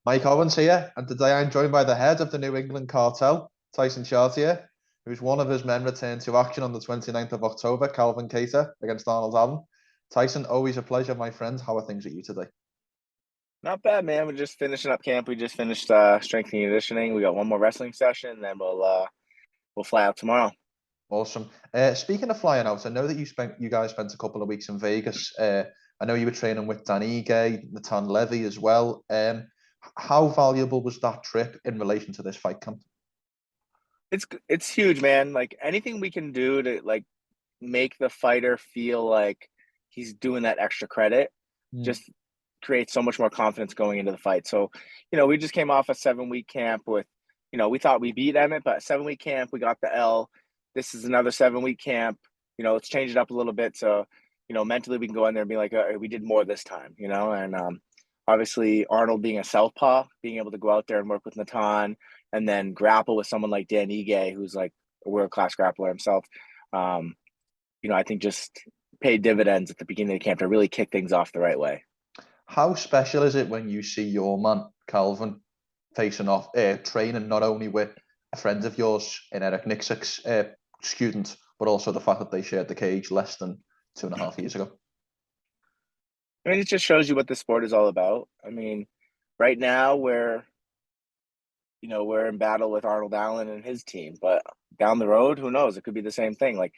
Mike Owens here, and today I'm joined by the head of the New England cartel, Tyson Chartier, who's one of his men returned to action on the 29th of October, Calvin Kattar, against Arnold Allen. Tyson, always a pleasure, my friend. How are things with you today? Not bad, man. We're just finishing up camp. We just finished strength and conditioning. We got one more wrestling session, and then we'll fly out tomorrow. Awesome. Speaking of flying out, I know that you guys spent a couple of weeks in Vegas. I know you were training with Dan Ige, Natan Levy as well. How valuable was that trip in relation to this fight camp? It's huge, man. Like anything we can do to make the fighter feel like he's doing that extra credit, Mm. just creates so much more confidence going into the fight. So, we just came off a 7-week camp with, we thought we beat Emmett, but 7-week camp, we got the L. This is another 7-week camp. Let's change it up a little bit. So, mentally we can go in there and be like, we did more this time, and obviously Arnold being a southpaw, being able to go out there and work with Natan and then grapple with someone like Dan Ige, who's like a world-class grappler himself. I think just paid dividends at the beginning of the camp to really kick things off the right way. How special is it when you see your man, Calvin, facing off, training not only with a friend of yours in Eric Nixick's student, but also the fact that they shared the cage less than 2.5 years ago? I mean, it just shows you what the sport is all about. I mean, right now we're in battle with Arnold Allen and his team, but down the road, who knows? It could be the same thing. Like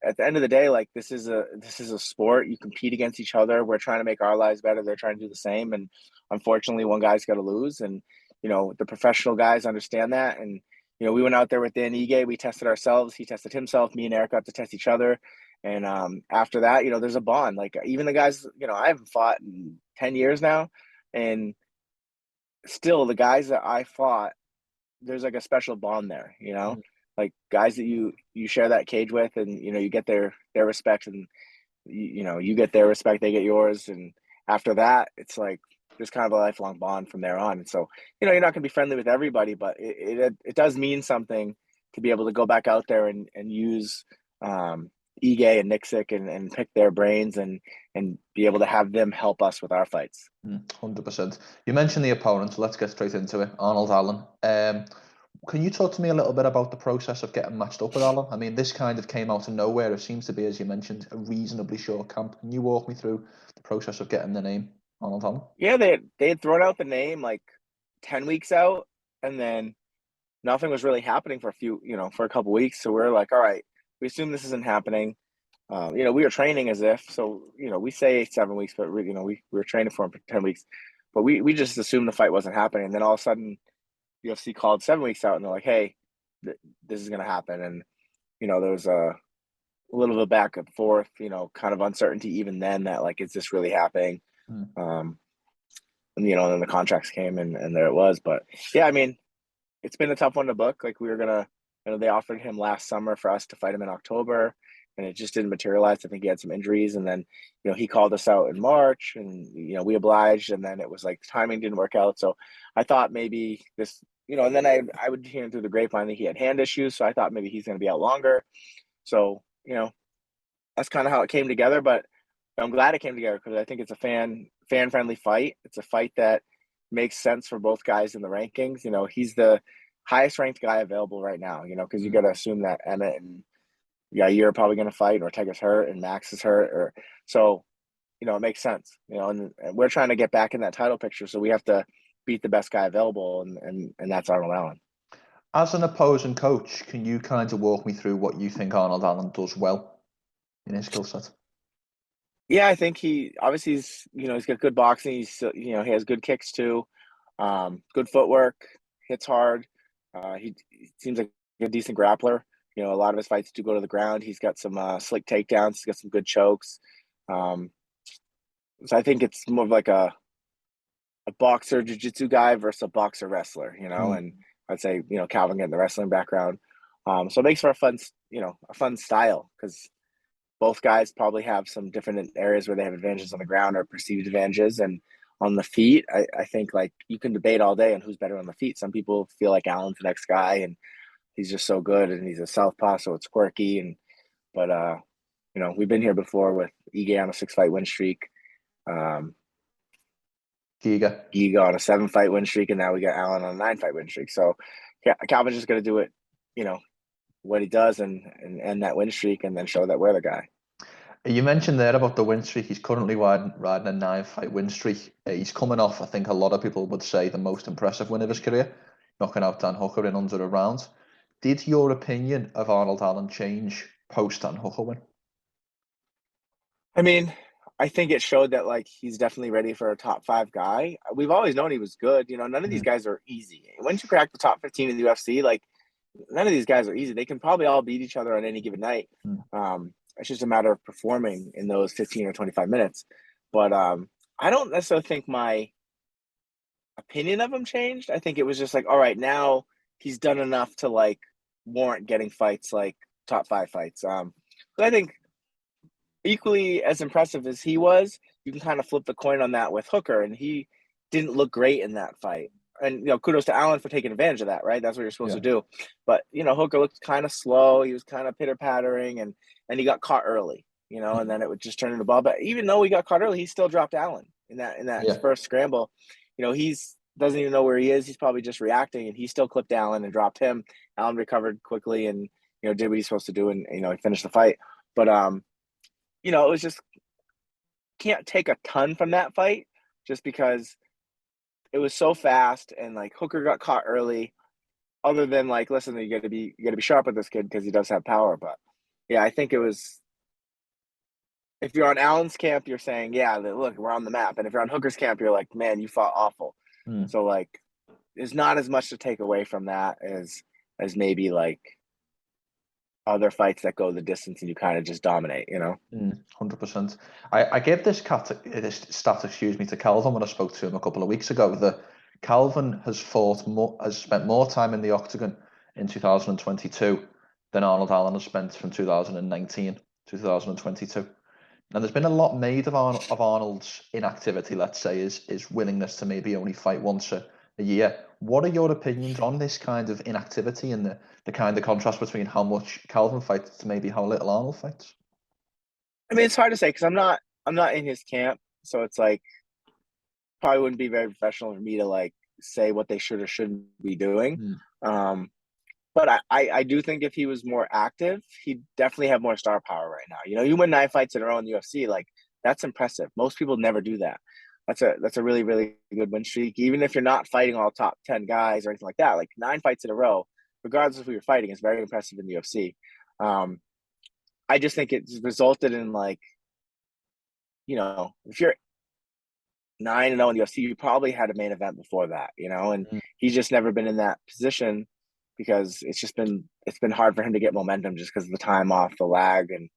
at the end of the day, like this is a sport. You compete against each other. We're trying to make our lives better. They're trying to do the same. And unfortunately, one guy's got to lose. And the professional guys understand that. And we went out there with Dan Ige. We tested ourselves. He tested himself. Me and Eric got to test each other. And after that, there's a bond. Like even the guys, I haven't fought in 10 years now, and still the guys that I fought, there's like a special bond there, Mm. like guys that you share that cage with, and you get their respect, and you get their respect, they get yours, and after that it's like there's kind of a lifelong bond from there on. And so you're not going to be friendly with everybody, but it does mean something to be able to go back out there and use Ige and Nixick and pick their brains and be able to have them help us with our fights. 100%. You mentioned the opponent, so let's get straight into it. Arnold Allen. Can you talk to me a little bit about the process of getting matched up with Allen? I mean, this kind of came out of nowhere. It seems to be, as you mentioned, a reasonably short camp. Can you walk me through the process of getting the name Arnold Allen? Yeah, they had thrown out the name like 10 weeks out, and then nothing was really happening for a couple weeks. So we're like, all right, we assume this isn't happening. We were training as if, so, we say 7 weeks, but we were training for him for 10 weeks, but we just assumed the fight wasn't happening. And then all of a sudden UFC called 7 weeks out and they're like, hey, this is going to happen. And, there was a little bit of back and forth, kind of uncertainty even then that like, is this really happening? Mm. And then the contracts came and there it was. But yeah, I mean, it's been a tough one to book. Like we were gonna, they offered him last summer for us to fight him in October, and it just didn't materialize. I think he had some injuries, and then he called us out in March, and we obliged, and then it was like the timing didn't work out. So I thought maybe this, and then I would hear through the grapevine that he had hand issues, so I thought maybe he's gonna be out longer. So that's kind of how it came together. But I'm glad it came together because I think it's a fan friendly fight. It's a fight that makes sense for both guys in the rankings. He's the highest ranked guy available right now. Because you got to assume that Emmett and Yair are probably going to fight, and Ortega's hurt, and Max is hurt, or so. It makes sense. And we're trying to get back in that title picture, so we have to beat the best guy available, and that's Arnold Allen. As an opposing coach, can you kind of walk me through what you think Arnold Allen does well in his skill set? Yeah, I think he obviously he's got good boxing. He has good kicks too, good footwork, hits hard. He seems like a decent grappler. A lot of his fights do go to the ground. He's got some slick takedowns. He's got some good chokes. Um, so I think it's more of like a boxer jiu-jitsu guy versus a boxer wrestler. Mm. And I'd say Calvin getting the wrestling background. So it makes for a fun style because both guys probably have some different areas where they have advantages on the ground or perceived advantages. And on the feet, I think like you can debate all day on who's better on the feet. Some people feel like Allen's the next guy and he's just so good, and he's a southpaw, so it's quirky. But we've been here before with Ige on a 6-fight win streak. Um, Giga. Ige on a 7-fight win streak, and now we got Allen on a 9-fight win streak. So yeah, Calvin's just going to do it, what he does and end that win streak and then show that we're the guy. You mentioned there about the win streak. He's currently riding a 9-fight win streak. He's coming off, I think a lot of people would say, the most impressive win of his career, knocking out Dan Hooker in under a round. Did your opinion of Arnold Allen change post Dan Hooker win? I mean, I think it showed that he's definitely ready for a top 5 guy. We've always known he was good. None of these guys are easy. Once you crack the top 15 in the UFC, none of these guys are easy. They can probably all beat each other on any given night. It's just a matter of performing in those 15 or 25 minutes. But I don't necessarily think my opinion of him changed. I think it was just all right, now he's done enough to warrant getting fights top 5 fights. But I think equally as impressive as he was, you can kind of flip the coin on that with Hooker, and he didn't look great in that fight. And kudos to Allen for taking advantage of that, right? That's what you're supposed to do. But Hooker looked kind of slow. He was kind of pitter pattering, and he got caught early. And then it would just turn into ball. But even though he got caught early, he still dropped Allen in that first scramble. He's doesn't even know where he is. He's probably just reacting, and he still clipped Allen and dropped him. Allen recovered quickly and did what he's supposed to do, and he finished the fight. But it was just can't take a ton from that fight just because it was so fast and Hooker got caught early. Other than listen, you got to be sharp with this kid because he does have power. But yeah, I think it was. If you're on Allen's camp, you're saying, yeah, look, we're on the map. And if you're on Hooker's camp, you're like, man, you fought awful. So there's not as much to take away from that as maybe other fights that go the distance and you kind of just dominate, 100%. I gave this stat, to Calvin when I spoke to him a couple of weeks ago, that Calvin has spent more time in the octagon in 2022 than Arnold Allen has spent from 2019 to 2022. And there's been a lot made of Arnold's inactivity, let's say, his willingness to maybe only fight once a year. What are your opinions on this kind of inactivity and the kind of contrast between how much Calvin fights to maybe how little Arnold fights? I mean, it's hard to say because I'm not in his camp, so it's probably wouldn't be very professional for me to say what they should or shouldn't be doing. But I do think if he was more active, he'd definitely have more star power right now. You win 9 fights in a row in the UFC, that's impressive. Most people never do that. That's a really, really good win streak. Even if you're not fighting all top 10 guys or anything like that, 9 fights in a row, regardless of who you're fighting, is very impressive in the UFC. I just think it's resulted in if you're 9-0 in the UFC, you probably had a main event before that, and he's just never been in that position because it's been hard for him to get momentum just because of the time off, the lag, and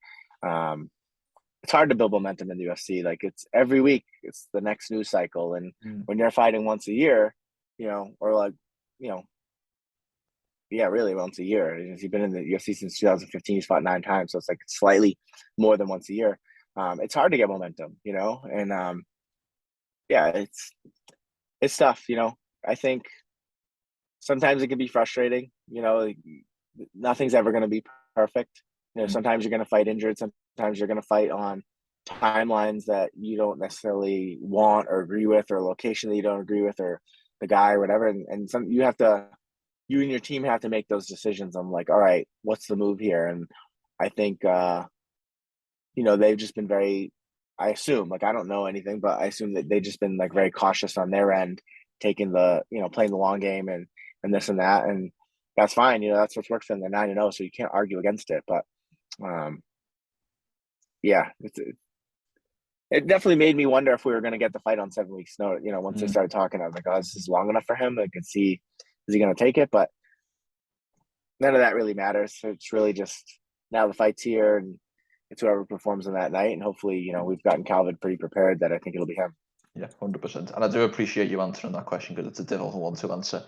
it's hard to build momentum in the UFC. It's every week, it's the next news cycle, and when you're fighting once a year, or really once a year. He's been in the UFC since 2015. He's fought 9 times, so it's slightly more than once a year. It's hard to get momentum, and it's tough. I think sometimes it can be frustrating. Nothing's ever going to be perfect. Sometimes you're going to fight injured. Sometimes you're going to fight on timelines that you don't necessarily want or agree with, or a location that you don't agree with, or the guy or whatever. And you and your team have to make those decisions. I'm all right, what's the move here? And I think, they've just been very, I assume, I don't know anything, but I assume that they've just been very cautious on their end, taking playing the long game and this and that. And that's fine. That's what's worked for them. They're 9-0, so you can't argue against it. But it definitely made me wonder if we were going to get the fight on 7 weeks' notice. Once they started talking, I was like, oh, this is long enough for him. I could see, is he going to take it? But none of that really matters. It's really just now the fight's here, and it's whoever performs on that night. And hopefully, we've gotten Calvin pretty prepared that I think it'll be him. Yeah, 100%. And I do appreciate you answering that question because it's a difficult one to answer.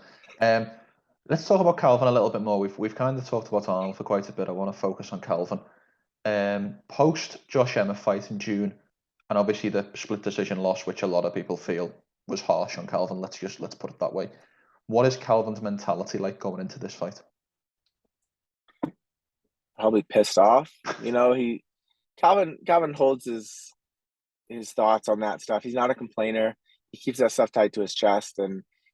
Let's talk about Calvin a little bit more. We've kind of talked about Arnold for quite a bit. I want to focus on Calvin. Post Josh Emmett fight in June, and obviously the split decision loss, which a lot of people feel was harsh on Calvin. Let's put it that way. What is Calvin's mentality like going into this fight? Probably pissed off. Calvin holds his thoughts on that stuff. He's not a complainer. he keeps that stuff tied to his chest.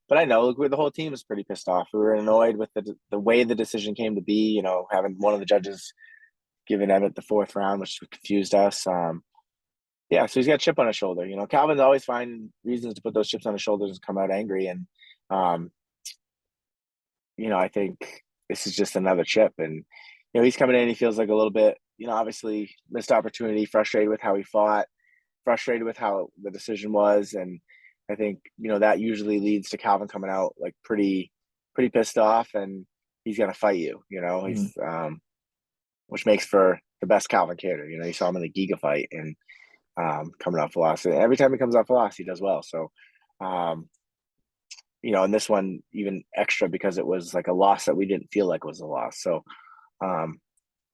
But I know, look, the whole team is pretty pissed off. We were annoyed with the way the decision came to be. Having one of the judges giving Emmett the 4th round, which confused us. Yeah, so he's got a chip on his shoulder. Calvin's always find reasons to put those chips on his shoulders and come out angry. And I think this is just another chip. And he's coming in. He feels like a little bit, obviously missed opportunity, frustrated with how he fought, frustrated with how the decision was. And I think, that usually leads to Calvin coming out like pretty pissed off, and he's going to fight you, he's, which makes for the best Calvin Kattar. You saw him in the Giga fight and coming off velocity. Every time he comes off velocity, he does well. So, and this one even extra because it was like a loss that we didn't feel like was a loss. So,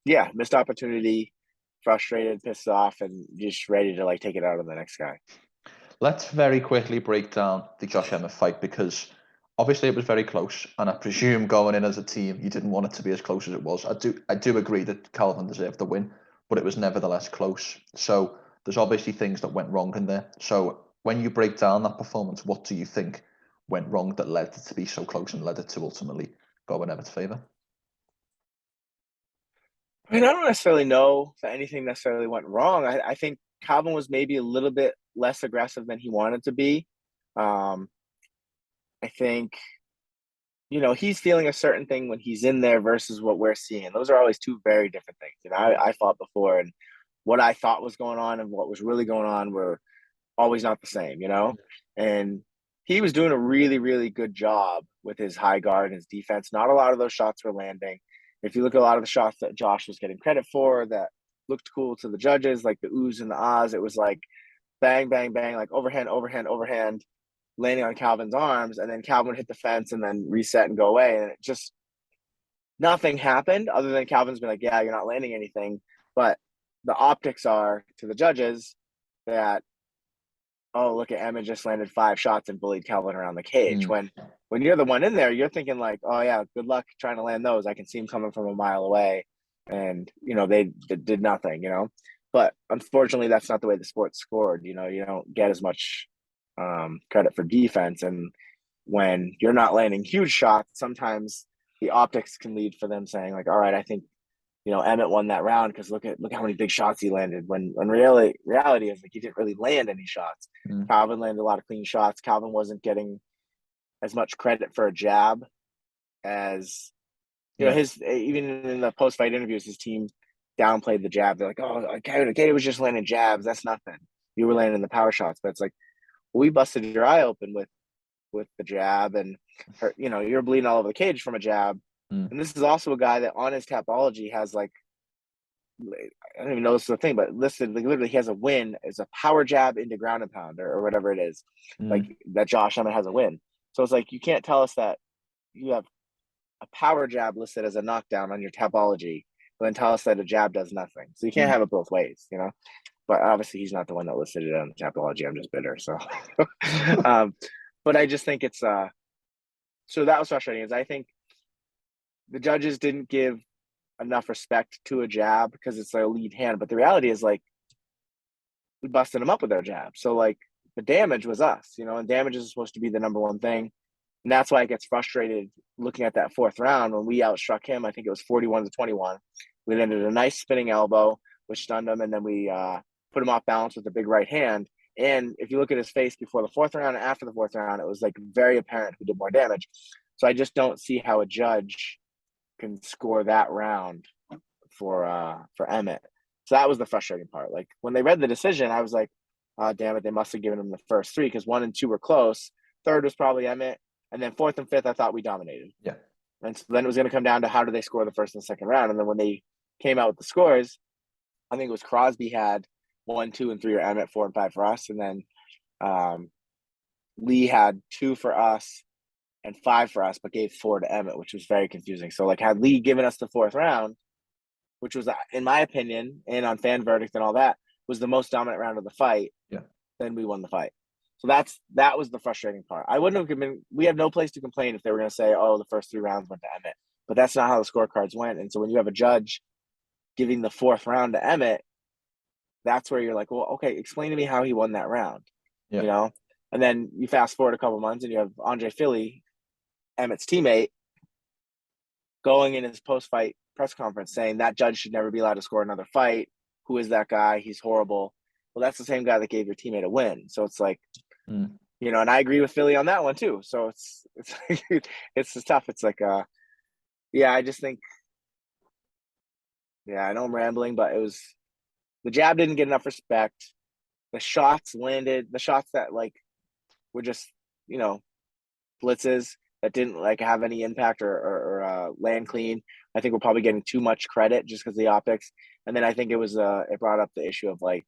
yeah, missed opportunity, frustrated, pissed off, and just ready to like take it out on the next guy. Let's very quickly break down the Josh Emmett fight, because obviously it was very close, and I presume going in as a team, you didn't want it to be as close as it was. I do agree that Calvin deserved the win, but it was nevertheless close. So there's obviously things that went wrong in there. So when you break down that performance, what do you think went wrong that led it to be so close and led it to ultimately go in Emmett's favour? I mean, I don't necessarily know that anything necessarily went wrong. I think Calvin was maybe a little bit less aggressive than he wanted to be. I think, he's feeling a certain thing when he's in there versus what we're seeing. Those are always two very different things. I fought before, and what I thought was going on and what was really going on were always not the same, And he was doing a really, really good job with his high guard and his defense. Not a lot of those shots were landing. If you look at a lot of the shots that Josh was getting credit for that looked cool to the judges, like the oohs and the ahs, it was like bang, bang, bang, like overhand, overhand, overhand, landing on Calvin's arms, and then Calvin would hit the fence and then reset and go away. And it just, nothing happened other than Calvin's been like, yeah, you're not landing anything. But the optics are to the judges that, oh, look at Emmett just landed 5 shots and bullied Calvin around the cage. When you're the one in there, you're thinking like, oh yeah, good luck trying to land those. I can see him coming from a mile away, and they did nothing. But unfortunately, that's not the way the sport's scored. You don't get as much credit for defense, and when you're not landing huge shots, sometimes the optics can lead for them saying like, all right, I think Emmett won that round because look how many big shots he landed. When reality is like he didn't really land any shots. Calvin landed a lot of clean shots. Calvin wasn't getting as much credit for a jab as his, even in the post fight interviews, his team downplayed the jab. They're like, oh, Kattar was just landing jabs. That's nothing. You were landing the power shots. But it's like, we busted your eye open with the jab, and you're bleeding all over the cage from a jab. And this is also a guy that on his Tapology has like, I don't even know this is a thing, but listed like literally he has a win as a power jab into ground and pound or whatever it is, like that Josh Emmett has a win. So it's like, you can't tell us that you have a power jab listed as a knockdown on your Tapology, but then tell us that a jab does nothing. So you can't have it both ways, But obviously he's not the one that listed it on the Tapology. I'm just bitter. So, but I just think it's so that was frustrating. Is I think the judges didn't give enough respect to a jab because it's their lead hand. But the reality is like we busted them up with our jab. So like the damage was us, and damage is supposed to be the number one thing. And that's why it gets frustrated looking at that 4th round when we outstruck him. I think it was 41-21. We landed a nice spinning elbow, which stunned him. And then we put him off balance with a big right hand. And if you look at his face before the 4th round and after the 4th round, it was like very apparent who did more damage. So I just don't see how a judge can score that round for Emmett. So that was the frustrating part. Like when they read the decision, I was like, oh, damn it, they must have given him the first 3 because 1 and 2 were close. 3rd was probably Emmett. And then 4th and 5th, I thought we dominated. Yeah. And so then it was going to come down to how do they score the 1st and 2nd round. And then when they came out with the scores, I think it was Crosby had 1, 2, and 3 or Emmett, 4 and 5 for us. And then Lee had 2 for us and 5 for us, but gave 4 to Emmett, which was very confusing. So like had Lee given us the 4th round, which was, in my opinion, and on fan verdict and all that, was the most dominant round of the fight, then we won the fight. So that was the frustrating part. I wouldn't have we have no place to complain if they were going to say, oh, the first 3 rounds went to Emmett. But that's not how the scorecards went. And so when you have a judge giving the 4th round to Emmett, that's where you're like, well, okay, explain to me how he won that round. And then you fast forward a couple months and you have Andre Philly, Emmett's teammate, going in his post-fight press conference saying that judge should never be allowed to score another fight. Who is that guy? He's horrible. Well, that's the same guy that gave your teammate a win. So it's like, you know, and I agree with Philly on that one too. So it's it's just tough. It's like, yeah, I just think, yeah, I know I'm rambling, but it was, the jab didn't get enough respect. The shots landed, the shots that like were just, you know, blitzes that didn't like have any impact or land clean. I think we're probably getting too much credit just because of the optics. And then I think it was it brought up the issue of like,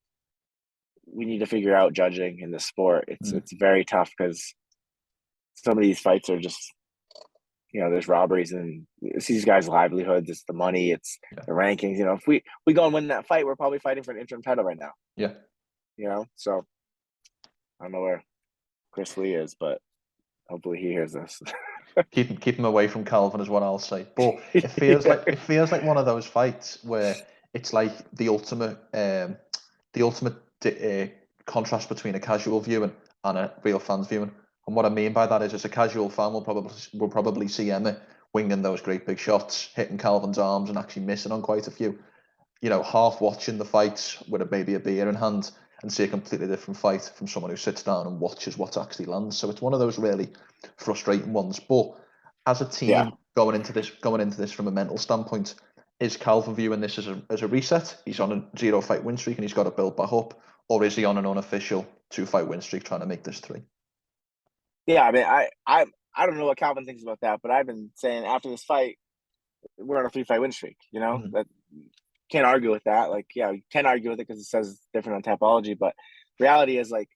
we need to figure out judging in the sport. It's very tough because some of these fights are just, you know, there's robberies and it's these guys' livelihoods. It's the money. It's the rankings. You know, if we go and win that fight, we're probably fighting for an interim title right now. Yeah. You know, so I don't know where Chris Lee is, but hopefully he hears this. keep him away from Calvin is what I'll say. But it feels like one of those fights where it's like the ultimate contrast between a casual viewing and a real fan's viewing. And what I mean by that is, as a casual fan, we'll probably see Emmett winging those great big shots, hitting Calvin's arms, and actually missing on quite a few. You know, half watching the fights with maybe a beer in hand, and see a completely different fight from someone who sits down and watches what actually lands. So it's one of those really frustrating ones. But as a team, going into this from a mental standpoint, is Calvin viewing this as a reset? He's on a 0-fight win streak and he's got to build back up, or is he on an unofficial 2-fight win streak trying to make this 3? Yeah, I mean, I don't know what Calvin thinks about that, but I've been saying after this fight, we're on a 3-fight win streak. You know, that can't argue with that. Like, yeah, you can argue with it because it says it's different on Tapology, but reality is, like,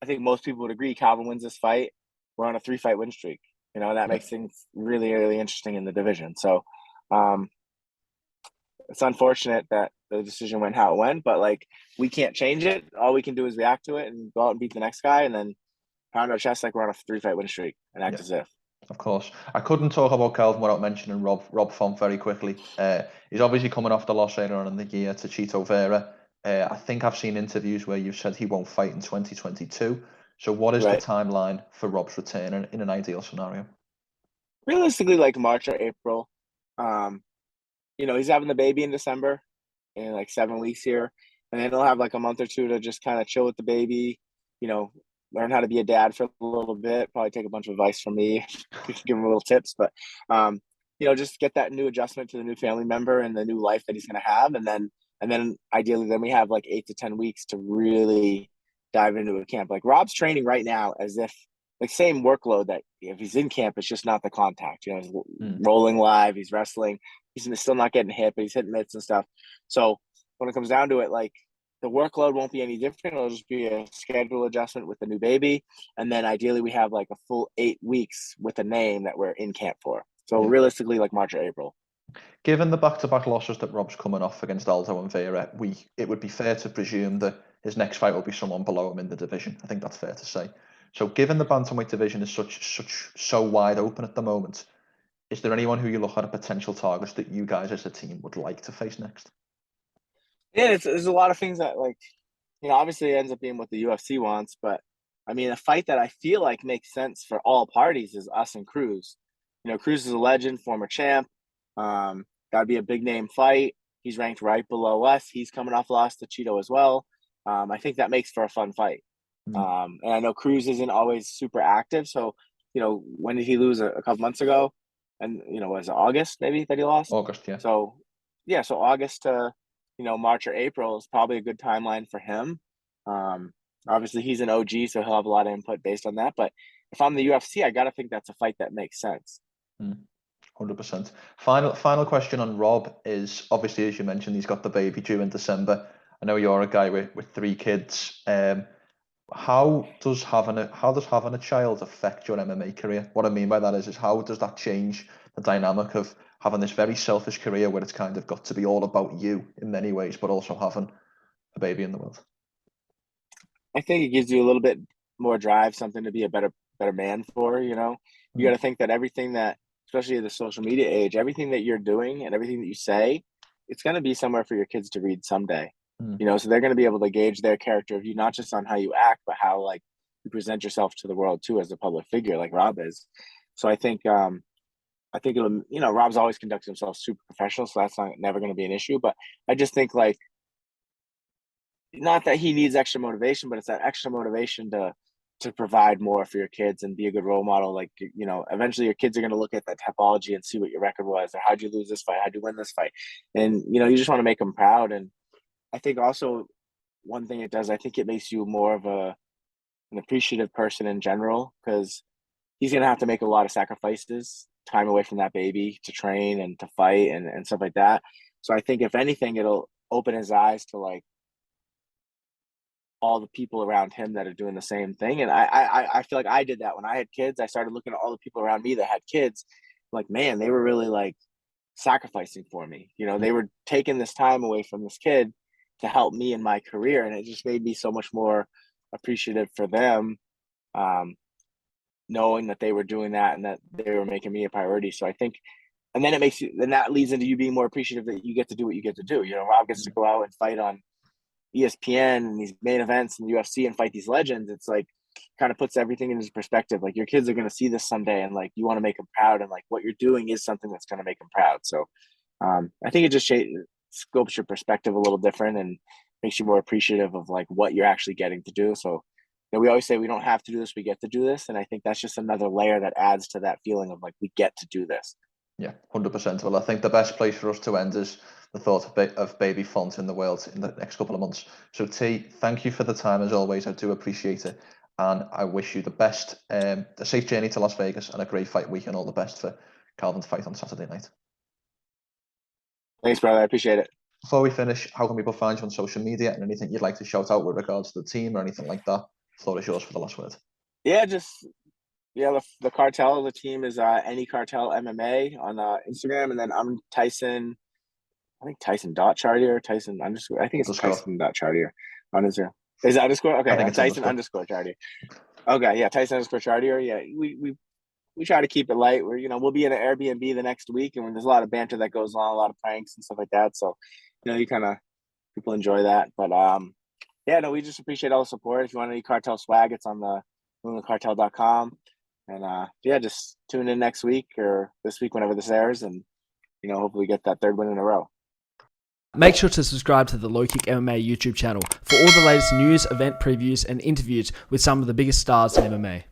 I think most people would agree Calvin wins this fight, we're on a 3-fight win streak. You know, that makes things really, really interesting in the division. So it's unfortunate that the decision went how it went, but like, we can't change it. All we can do is react to it and go out and beat the next guy and then pound our chest like we're on a 3-fight win streak and act as if. Of course. I couldn't talk about Calvin without mentioning Rob Font very quickly. He's obviously coming off the loss earlier on in the year to Chito Vera. I think I've seen interviews where you've said he won't fight in 2022. So what is the timeline for Rob's return in an ideal scenario? Realistically, like March or April. You know, he's having the baby in December in like 7 weeks here. And then he'll have like a month or two to just kind of chill with the baby, you know, learn how to be a dad for a little bit, probably take a bunch of advice from me, give him little tips, but, you know, just get that new adjustment to the new family member and the new life that he's going to have. And then ideally, then we have like 8 to 10 weeks to really dive into a camp. Like Rob's training right now as if like same workload that if he's in camp, it's just not the contact, you know, he's rolling live, he's wrestling, he's still not getting hit, but he's hitting mitts and stuff. So when it comes down to it, like, the workload won't be any different. It'll just be a schedule adjustment with the new baby. And then ideally we have like a full 8 weeks with a name that we're in camp for. So realistically, like March or April. Given the back-to-back losses that Rob's coming off against Aldo and Vera, it would be fair to presume that his next fight will be someone below him in the division. I think that's fair to say. So given the bantamweight division is so wide open at the moment, is there anyone who you look at a potential targets that you guys as a team would like to face next? Yeah, there's a lot of things that, like, you know, obviously it ends up being what the UFC wants, but I mean, a fight that I feel like makes sense for all parties is us and Cruz. You know, Cruz is a legend, former champ. That'd be a big name fight. He's ranked right below us. He's coming off loss to Chito as well. I think that makes for a fun fight. And I know Cruz isn't always super active. So, you know, when did he lose a couple months ago? And, you know, was it August maybe that he lost? August, yeah. So, yeah, so August to, you know, March or April is probably a good timeline for him. Obviously, he's an OG, so he'll have a lot of input based on that. But if I'm the UFC, I got to think that's a fight that makes sense. 100%. Final question on Rob is, obviously, as you mentioned, he's got the baby due in December. I know you're a guy with 3 kids. How does having a child affect your MMA career? What I mean by that is how does that change the dynamic of having this very selfish career where it's kind of got to be all about you in many ways, but also having a baby in the world? I think it gives you a little bit more drive, something to be a better man for, you know. You got to think that everything that, especially in the social media age, everything that you're doing and everything that you say, it's going to be somewhere for your kids to read someday. You know, so they're going to be able to gauge their character of you, not just on how you act, but how, like, you present yourself to the world too as a public figure like Rob is. So I think it'll, Rob's always conducted himself super professional, so that's never going to be an issue. But I just think, like, not that he needs extra motivation, but it's that extra motivation to provide more for your kids and be a good role model. Like, eventually your kids are going to look at that topology and see what your record was, or how'd you lose this fight, how'd you win this fight, and you just want to make them proud. And I think also one thing it does, I think it makes you more of an appreciative person in general, because he's going to have to make a lot of sacrifices, time away from that baby to train and to fight and stuff like that. So I think if anything, it'll open his eyes to, like, all the people around him that are doing the same thing. And I feel like I did that when I had kids. I started looking at all the people around me that had kids, like, man, they were really, like, sacrificing for me. They were taking this time away from this kid to help me in my career. And it just made me so much more appreciative for them, knowing that they were doing that and that they were making me a priority. So I think, and then that leads into you being more appreciative that you get to do what you get to do. Rob gets to go out and fight on ESPN and these main events in the UFC and fight these legends. It's like, kind of puts everything in his perspective. Like, your kids are going to see this someday, and, like, you want to make them proud, and, like, what you're doing is something that's going to make them proud. So I think it just scopes your perspective a little different and makes you more appreciative of, like, what you're actually getting to do. So we always say we don't have to do this, we get to do this. And I think that's just another layer that adds to that feeling of, like, we get to do this. Yeah, 100%. Well, I think the best place for us to end is the thought of baby font in the world in the next couple of months. So T, thank you for the time as always. I do appreciate it. And I wish you the best, a safe journey to Las Vegas and a great fight week, and all the best for Calvin's fight on Saturday night. Thanks, brother. I appreciate it. Before we finish, how can people find you on social media, and anything you'd like to shout out with regards to the team or anything like that? The floor is yours for the last word. Yeah, the cartel, the team is Any Cartel MMA on Instagram, and then I'm Tyson. I think Tyson.Chartier, Tyson underscore. I think it's Tyson.Chartier on Instagram. Is it underscore? Okay, Tyson underscore Chartier. Okay, yeah, Tyson underscore Chartier. Yeah, we try to keep it light. We'll be in an Airbnb the next week, and there's a lot of banter that goes on, a lot of pranks and stuff like that. So, people enjoy that. But we just appreciate all the support. If you want any cartel swag, it's on the cartel.com. And just tune in next week or this week whenever this airs, and hopefully get that third win in a row. Make sure to subscribe to the LowKick MMA YouTube channel for all the latest news, event previews, and interviews with some of the biggest stars in MMA.